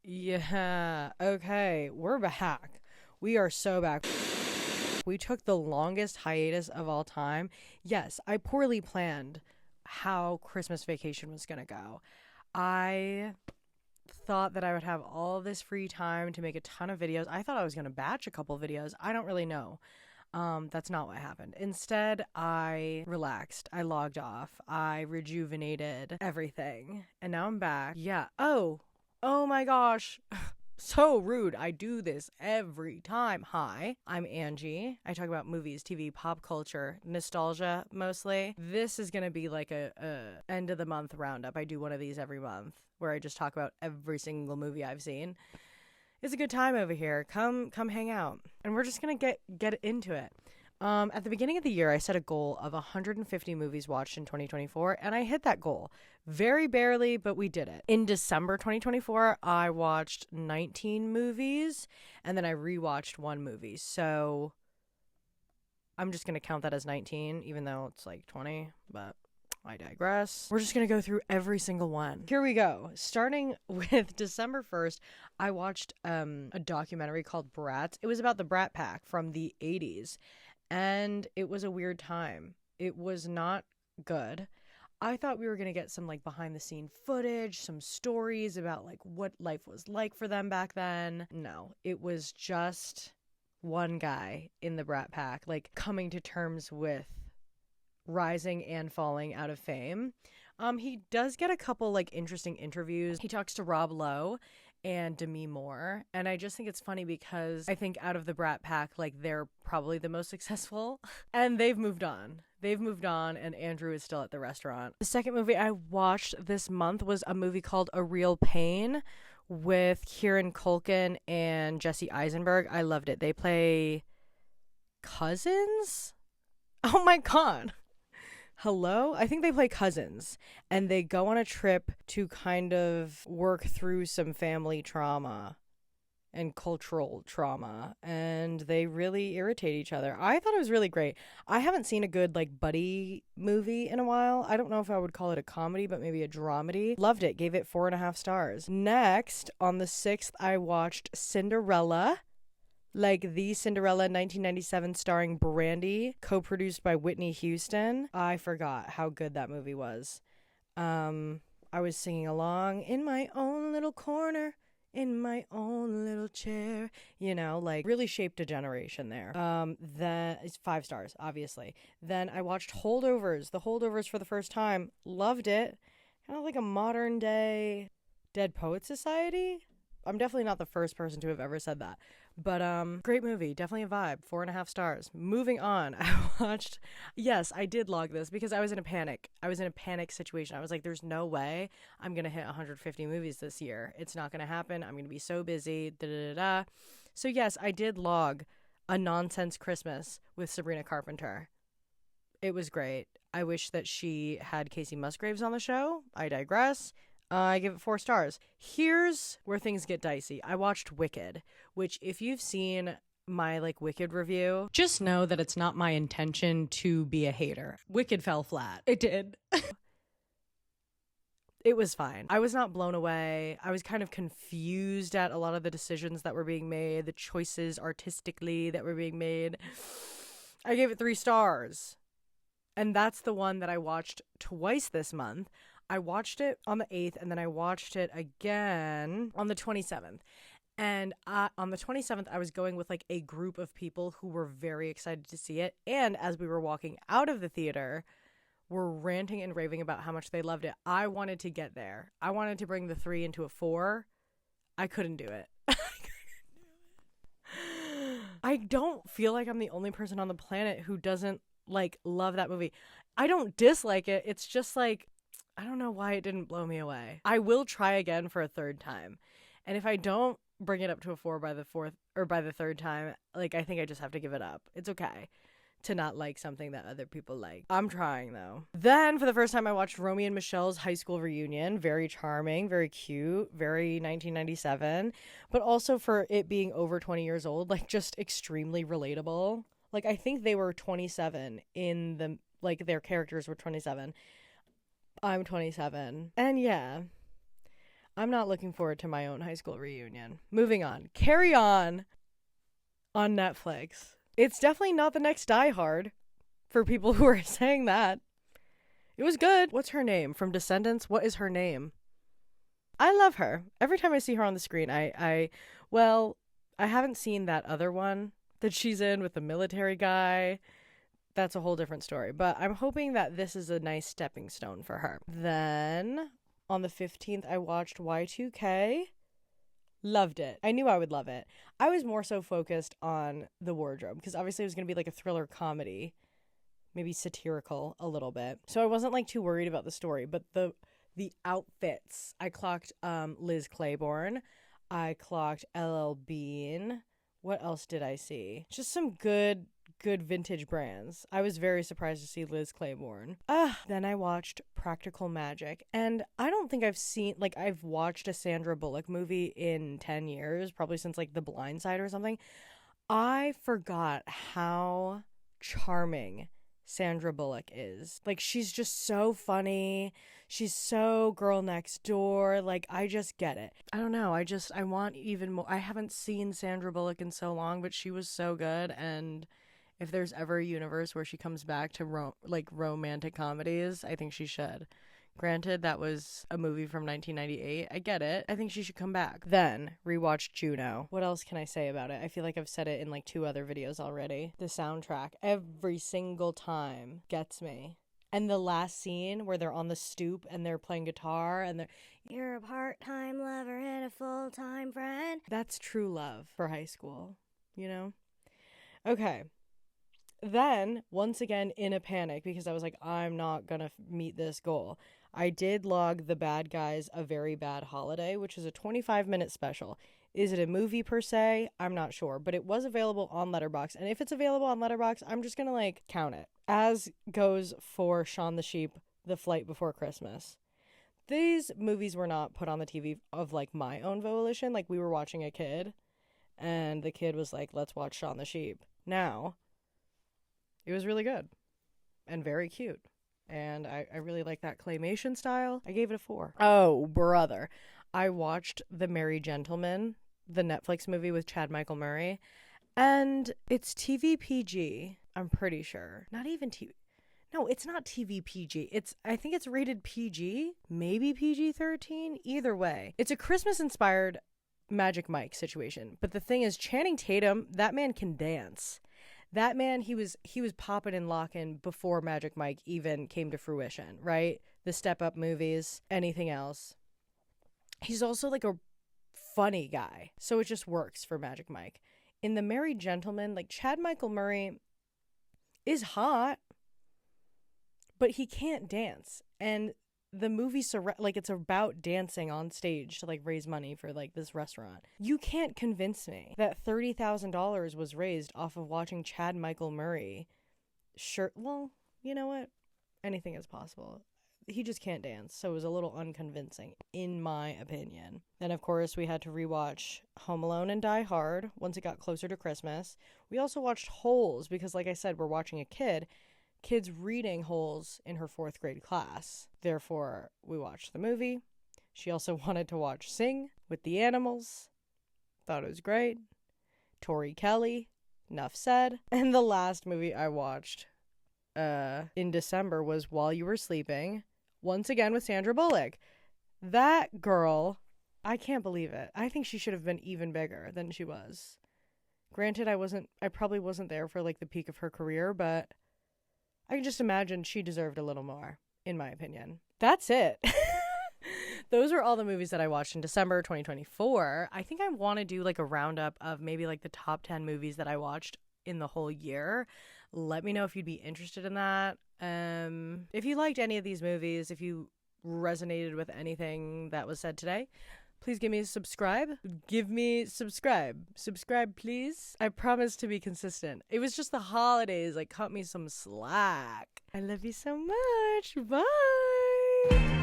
Yeah. Okay. We're back. We are so back. We took the longest hiatus of all time. Yes, I poorly planned how Christmas vacation was going to go. I thought that I would have all this free time to make a ton of videos. I thought I was going to batch a couple videos. I don't really know. That's not what happened. Instead, I relaxed. I logged off. I rejuvenated everything. And now I'm back. Yeah. Oh my gosh. So rude. I do this every time. Hi, I'm Angie. I talk about movies, TV, pop culture, nostalgia mostly. This is going to be like a end of the month roundup. I do one of these every month where I just talk about every single movie I've seen. It's a good time over here. Come hang out. And we're just going to get into it. At the beginning of the year, I set a goal of 150 movies watched in 2024, and I hit that goal. Very barely, but we did it. In December 2024, I watched 19 movies, and then I rewatched one movie. So I'm just going to count that as 19, even though it's like 20, but I digress. We're just going to go through every single one. Here we go. Starting with December 1st, I watched a documentary called Bratz. It was about the Brat Pack from the 80s. And it was a weird time. It was not good. I thought we were going to get some like behind the scene footage, some stories about like what life was like for them back then. No, it was just one guy in the Brat Pack, like coming to terms with rising and falling out of fame. He does get a couple like interesting interviews. He talks to Rob Lowe and Demi Moore, and I just think it's funny because I think out of the Brat Pack, like they're probably the most successful, and they've moved on. And Andrew is still at the restaurant. The second movie I watched this month was a movie called A Real Pain with Kieran Culkin and Jesse Eisenberg. I loved it. They play cousins? Oh my god. Hello? I think they play cousins, and they go on a trip to kind of work through some family trauma and cultural trauma, and they really irritate each other. I thought it was really great. I haven't seen a good like buddy movie in a while. I don't know if I would call it a comedy, but maybe a dramedy. Loved it. Gave it 4.5 stars. Next, on the 6th, I watched Cinderella. Like the Cinderella 1997 starring Brandy, co-produced by Whitney Houston. I forgot how good that movie was. I was singing along in my own little corner, in my own little chair. You know, like really shaped a generation there. Then it's 5 stars, obviously. Then I watched Holdovers, The Holdovers for the first time. Loved it. Kind of like a modern day Dead Poet Society. I'm definitely not the first person to have ever said that. But great movie, definitely a vibe. 4.5 stars. Moving on, yes, I did log this because I was in a panic. I was in a panic situation. I was like, there's no way I'm gonna hit 150 movies this year. It's not gonna happen. I'm gonna be so busy. Da da da da. So yes, I did log A Nonsense Christmas with Sabrina Carpenter. It was great. I wish that she had Casey Musgraves on the show. I digress. I give it 4 stars. Here's where things get dicey. I watched Wicked, which if you've seen my like Wicked review, just know that it's not my intention to be a hater. Wicked fell flat. It did. It was fine. I was not blown away. I was kind of confused at a lot of the decisions that were being made, the choices artistically that were being made. I gave it 3 stars. And that's the one that I watched twice this month. I watched it on the 8th, and then I watched it again on the 27th. And on the 27th, I was going with like a group of people who were very excited to see it. And as we were walking out of the theater, were ranting and raving about how much they loved it. I wanted to get there. I wanted to bring the 3 into a 4. I couldn't do it. I don't feel like I'm the only person on the planet who doesn't like love that movie. I don't dislike it. It's just like, I don't know why it didn't blow me away. I will try again for a 3rd time. And if I don't bring it up to a 4 by the 4th or by the 3rd time, like I think I just have to give it up. It's okay to not like something that other people like. I'm trying though. Then for the first time I watched Romy and Michelle's high school reunion. Very charming, very cute, very 1997, but also for it being over 20 years old, like just extremely relatable. Like I think they were 27 in the, like their characters were 27. I'm 27. And yeah, I'm not looking forward to my own high school reunion. Moving on. Carry On Netflix. It's definitely not the next Die Hard for people who are saying that. It was good. What's her name? From Descendants? What is her name? I love her. Every time I see her on the screen, I haven't seen that other one that she's in with the military guy. That's a whole different story. But I'm hoping that this is a nice stepping stone for her. Then on the 15th, I watched Y2K. Loved it. I knew I would love it. I was more so focused on the wardrobe because obviously it was going to be like a thriller comedy, maybe satirical a little bit. So I wasn't like too worried about the story, but the outfits. I clocked Liz Claiborne. I clocked LL Bean. What else did I see? Just some good vintage brands. I was very surprised to see Liz Claiborne. Then I watched Practical Magic. And I don't think I've watched a Sandra Bullock movie in 10 years, probably since like The Blind Side or something. I forgot how charming Sandra Bullock is. Like, she's just so funny. She's so girl next door. Like, I just get it. I don't know. I want even more. I haven't seen Sandra Bullock in so long, but she was so good. And if there's ever a universe where she comes back to romantic comedies, I think she should. Granted, that was a movie from 1998. I get it. I think she should come back. Then, rewatched Juno. What else can I say about it? I feel like I've said it in like 2 other videos already. The soundtrack, every single time, gets me. And the last scene where they're on the stoop and they're playing guitar and they're, "You're a part-time lover and a full-time friend." That's true love for high school, you know? Okay. Then, once again, in a panic, because I was like, I'm not gonna meet this goal, I did log The Bad Guys: A Very Bad Holiday, which is a 25-minute special. Is it a movie per se? I'm not sure, but it was available on Letterboxd. And if it's available on Letterboxd, I'm just gonna like count it. As goes for Shaun the Sheep, The Flight Before Christmas. These movies were not put on the TV of like my own volition. Like, we were watching a kid, and the kid was like, "Let's watch Shaun the Sheep." Now, it was really good and very cute. And I really like that claymation style. I gave it a 4. Oh, brother. I watched The Merry Gentleman, the Netflix movie with Chad Michael Murray. And it's TV PG, I'm pretty sure. Not even TV. No, it's not TV PG. I think it's rated PG, maybe PG-13. Either way. It's a Christmas-inspired Magic Mike situation. But the thing is, Channing Tatum, that man can dance. That man, he was popping and locking before Magic Mike even came to fruition, right? The Step Up movies, anything else. He's also like a funny guy, so it just works for Magic Mike. In The Merry Gentleman, like, Chad Michael Murray is hot, but he can't dance. And the movie, it's about dancing on stage to like raise money for like this restaurant. You can't convince me that $30,000 was raised off of watching Chad Michael Murray. Sure, well, you know what? Anything is possible. He just can't dance, so it was a little unconvincing, in my opinion. Then, of course, we had to rewatch Home Alone and Die Hard once it got closer to Christmas. We also watched Holes because, like I said, we're watching a kid's reading Holes in her 4th grade class. Therefore, we watched the movie. She also wanted to watch Sing with the Animals. Thought it was great. Tori Kelly. Enough said. And the last movie I watched in December was While You Were Sleeping. Once again with Sandra Bullock. That girl, I can't believe it. I think she should have been even bigger than she was. Granted, I probably wasn't there for like the peak of her career, but I can just imagine she deserved a little more, in my opinion. That's it. Those are all the movies that I watched in December 2024. I think I want to do like a roundup of maybe like the top 10 movies that I watched in the whole year. Let me know if you'd be interested in that. If you liked any of these movies, if you resonated with anything that was said today, please give me a subscribe. Subscribe, please. I promise to be consistent. It was just the holidays. Like, cut me some slack. I love you so much. Bye.